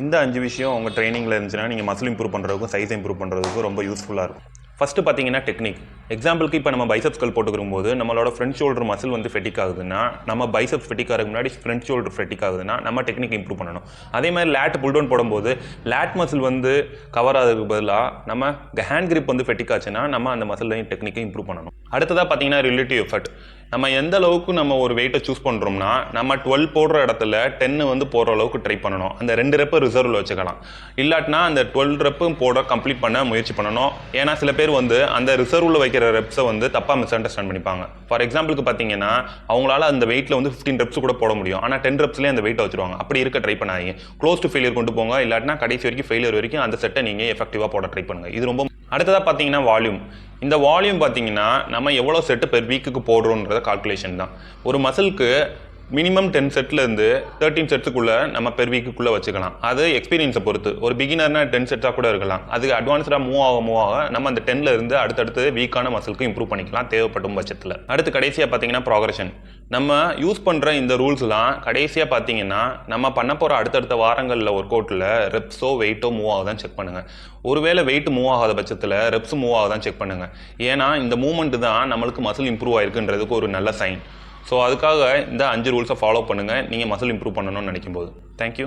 இந்த 5 விஷயம் உங்கள் ட்ரைனிங்கில் இருந்துச்சுன்னா நீங்கள் மசில் இம்ப்ரூவ் பண்ணுறதுக்கும் சைஸ் இம்ப்ரூவ் பண்ணுறதுக்கும் ரொம்ப யூஸ்ஃபுல்லாக இருக்கும். ஃபஸ்ட்டு பார்த்தீங்கன்னா டெக்னிக். எக்ஸாம்பிளுக்கு இப்போ நம்ம பைசப்ஸ் கல் போட்டுக்கும் போது நம்மளோட ஃப்ரண்ட் ஷோல்டர் மசில் வந்து ஃபெட்டிக் ஆகுதுன்னா, நம்ம பைசப்ஸ் ஃபெட்டிக் ஆகிறதுக்கு முன்னாடி ஃப்ரண்ட் ஷோல்டர் ஃபெட்டிக் ஆகுதுன்னா நம்ம டெக்னிக் இம்ப்ரூவ் பண்ணணும். அதே மாதிரி லேட் புல் டவுன் போடும்போது லேட் மசில் வந்து கவர் ஆகிறதுக்கு பதிலாக நம்ம ஹேண்ட் கிரிப் வந்து ஃபெட்டிக் ஆச்சுன்னா நம்ம அந்த மசிலையும் டெக்னிக்கை இம்ப்ரூவ் பண்ணணும். அடுத்ததாக பார்த்தீங்கன்னா ரிலேட்டிவ் எஃபர்ட். நம்ம எந்த அளவுக்கு நம்ம ஒரு வெயிட்டை சூஸ் பண்ணுறோம்னா நம்ம 12 போடுற இடத்துல 10 வந்து போடுற அளவுக்கு ட்ரை பண்ணணும். அந்த 2 ரெப்பை ரிசர்வில் வச்சுக்கலாம். இல்லாட்டினா அந்த 12 ரெப்பும் போட கம்ப்ளீட் பண்ண முயற்சி பண்ணணும். ஏன்னா சில பேர் வந்து அந்த ரிசர்வில் வைக்கிற ரெப்ஸை வந்து தப்பாக மிஸ் அண்டர்ஸ்டாண்ட் பண்ணிப்பாங்க. ஃபார் எக்ஸாம்பிளுக்கு பார்த்தீங்கன்னா அவங்களால அந்த வெயிட்டில் வந்து 15 ரெப்ஸ் கூட போட முடியும். ஆனால் 10 ரெப்ஸ்லேயே அந்த வெயிட்டை வச்சுருவாங்க. அப்படி இருக்க ட்ரை பண்ணாதீங்க. க்ளோஸ் டு ஃபெயிலியர் கொண்டு போங்க. இல்லாட்டினா கடைசி வரைக்கும் ஃபெயிலியர் வரைக்கும் அந்த செட்டை நீங்கள் எஃபெக்டிவாக போட ட்ரை பண்ணுங்கள். இது ரொம்ப. அடுத்ததாக பார்த்தீங்கன்னா வால்யூம். இந்த வால்யூம் பார்த்தீங்கன்னா நம்ம எவ்வளோ செட்டு பெர் வீக்குக்கு போடுறோன்றத கால்குலேஷன் தான். ஒரு மசிலுக்கு மினிமம் 10 செட்லேருந்து 13 செட்ஸுக்குள்ளே நம்ம பெர் வீக்குள்ளே வச்சுக்கலாம். அது எக்ஸ்பீரியன்ஸை பொறுத்து. ஒரு பிகினர்னா 10 செட்டாக கூட இருக்கலாம். அதுக்கு அட்வான்ஸ்டாக மூவ் ஆக நம்ம அந்த 10லேருந்து அடுத்தடுத்து வீக்கான மசிலுக்கு இம்ப்ரூவ் பண்ணிக்கலாம் தேவைப்படும் பட்சத்தில். அடுத்து கடைசியாக பார்த்தீங்கன்னா ப்ராக்ரஷன். நம்ம யூஸ் பண்ணுற இந்த ரூல்ஸ்லாம் கடைசியாக பார்த்தீங்கன்னா நம்ம பண்ண போகிற அடுத்தடுத்த வாரங்களில் ஒர்க் அவுட்டில் ரெப்ஸோ வெயிட்டோ மூவ் ஆகுதான் செக் பண்ணுங்கள். ஒருவேளை வெயிட் மூவ் ஆகாத பட்சத்தில் ரெப்ஸ் மூவ் ஆகுதான் செக் பண்ணுங்கள். ஏன்னா இந்த மூவ்மெண்ட் தான் நம்மளுக்கு மசில் இம்ப்ரூவ் ஆயிருக்குன்றதுக்கு ஒரு நல்ல சைன். ஸோ அதுக்காக இந்த 5 ரூல்ஸை ஃபாலோ பண்ணுங்கள் நீங்கள் மசில் இம்ப்ரூவ் பண்ணணும்னு நினைக்கும் போது. தேங்க்யூ.